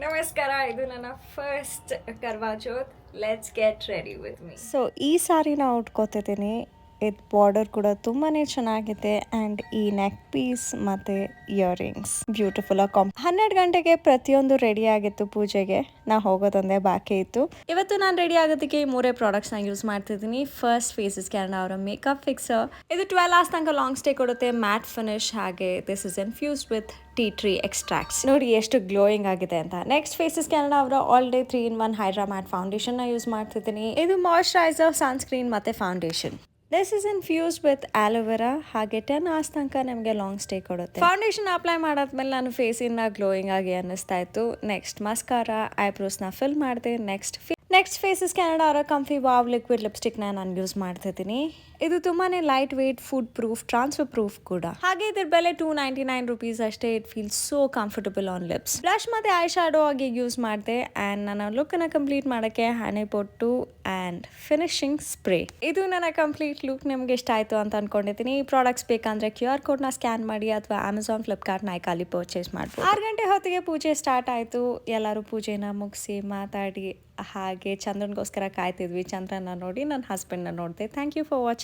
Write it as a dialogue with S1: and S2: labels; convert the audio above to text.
S1: ನಮಸ್ಕಾರ, ಇದು ನನ್ನ first Karva Chauth. Let's get ready with me.
S2: So ಈ ಸಾರಿ ನಾವು ಉಟ್ಕೋತಿದ್ದೀನಿ. ಇದು ಬಾರ್ಡರ್ ಕೂಡ ತುಂಬಾ ಚೆನ್ನಾಗಿದೆ ಆ್ಯಂಡ್ ಈ ನೆಕ್ ಪೀಸ್ ಮತ್ತು ಇಯರಿಂಗ್ಸ್ ಬ್ಯೂಟಿಫುಲ್ ಆಗಿ 12 ಗಂಟೆಗೆ ಪ್ರತಿಯೊಂದು ರೆಡಿ ಆಗಿತ್ತು ಪೂಜೆಗೆ. ನಾ ಹೋಗೋದೊಂದೇ ಬಾಕಿ ಇತ್ತು. ಇವತ್ತು ನಾನು ರೆಡಿ ಆಗೋದಕ್ಕೆ ಈ 3 ಪ್ರಾಡಕ್ಟ್ಸ್ನ ಯೂಸ್ ಮಾಡ್ತಿದ್ದೀನಿ. ಫಸ್ಟ್ ಫೇಸಸ್ ಕ್ಯಾನ್ ಅವರ ಮೇಕಪ್ ಫಿಕ್ಸರ್. ಇದು 12 hours ತನಕ ಲಾಂಗ್ ಸ್ಟೇ ಕೊಡುತ್ತೆ. ಮ್ಯಾಟ್ ಫಿನಿಶ್, ಹಾಗೆ this is infused with tea tree extracts. ನೋಡಿ ಎಷ್ಟು ಗ್ಲೋಯಿಂಗ್ ಆಗಿದೆ ಅಂತ. ನೆಕ್ಸ್ಟ್ ಫೇಸಸ್ ಕ್ಯಾನಡಾ ಅವರ all day 3-in-1 hydra mat foundation ನ ಯೂಸ್ ಮಾಡ್ತಿದ್ದೀನಿ. ಇದು ಮಾಯಶ್ಚರೈಸರ್, ಸನ್ಸ್ಕ್ರೀನ್ ಮತ್ತೆ foundation. This is infused with aloe vera, ಹಾಗೆ 10 hours ತನಕ ನಮಗೆ ಲಾಂಗ್ ಸ್ಟೇ ಕೊಡುತ್ತೆ. ಫೌಂಡೇಶನ್ ಅಪ್ಲೈ ಮಾಡಾದ್ಮೇಲೆ ನಾನು ಫೇಸಿನ ಗ್ಲೋಯಿಂಗ್ ಆಗಿ ಅನ್ನಿಸ್ತಾ ಇತ್ತು. ನೆಕ್ಸ್ಟ್ ಮಸ್ಕಾರಾ, ಐಬ್ರೋಸ್ನ ಫಿಲ್ ಮಾಡಿದೆ. ನೆಕ್ಸ್ಟ್ ಫೇಸಸ್ ಕ್ಯಾನಡಾ ಅವರ ಕಂಫಿ ವಾವ್ ಲಿಕ್ವಿಡ್ ಲಿಪ್ಸ್ಟಿಕ್ನ ನಾನು ಯೂಸ್ ಮಾಡ್ತಿದ್ದೀನಿ. ಇದು ತುಂಬಾನೇ light weight, food proof, transfer proof ಕೂಡ. ಹಾಗೆ ಇದ್ರ ಬೆಲೆ $299 ಅಷ್ಟೇ. It feel so comfortable on lips. Blush ಮತ್ತೆ ಐ ಶಾಡೋ ಆಗಿ ಯೂಸ್ ಮಾಡಿದೆ ಆ್ಯಂಡ್ ನನ್ನ ಲುಕ್ಕನ್ನು ಕಂಪ್ಲೀಟ್ ಮಾಡೋಕ್ಕೆ ಹಣೆ ಪೊಟ್ಟು ಆ್ಯಂಡ್ ಫಿನಿಶಿಂಗ್ ಸ್ಪ್ರೇ. ಇದು ನನ್ನ ಕಂಪ್ಲೀಟ್ ಲುಕ್. ನಿಮ್ಗೆ ಇಷ್ಟ ಆಯಿತು ಅಂತ ಅನ್ಕೊಂಡಿದ್ದೀನಿ. ಈ ಪ್ರಾಡಕ್ಟ್ಸ್ ಬೇಕಂದ್ರೆ QR ಕೋಡ್ನ ಸ್ಕ್ಯಾನ್ ಮಾಡಿ ಅಥವಾ ಅಮೆಝಾನ್, ಫ್ಲಿಪ್ಕಾರ್ಟ್, ನೈಕಾಲಿ ಪರ್ಚೇಸ್ ಮಾಡ್ಬೋದು. 6 ಗಂಟೆ ಹೊತ್ತಿಗೆ ಪೂಜೆ ಸ್ಟಾರ್ಟ್ ಆಯಿತು. ಎಲ್ಲರೂ ಪೂಜೆನ ಮುಗಿಸಿ ಮಾತಾಡಿ ಹಾಗೆ ಚಂದ್ರನಿಗೋಸ್ಕರ ಕಾಯ್ತಿದ್ವಿ. ಚಂದ್ರನ ನೋಡಿ ನನ್ನ ಹಸ್ಬೆಂಡ್ನ ನೋಡಿದೆ. Thank you for watching.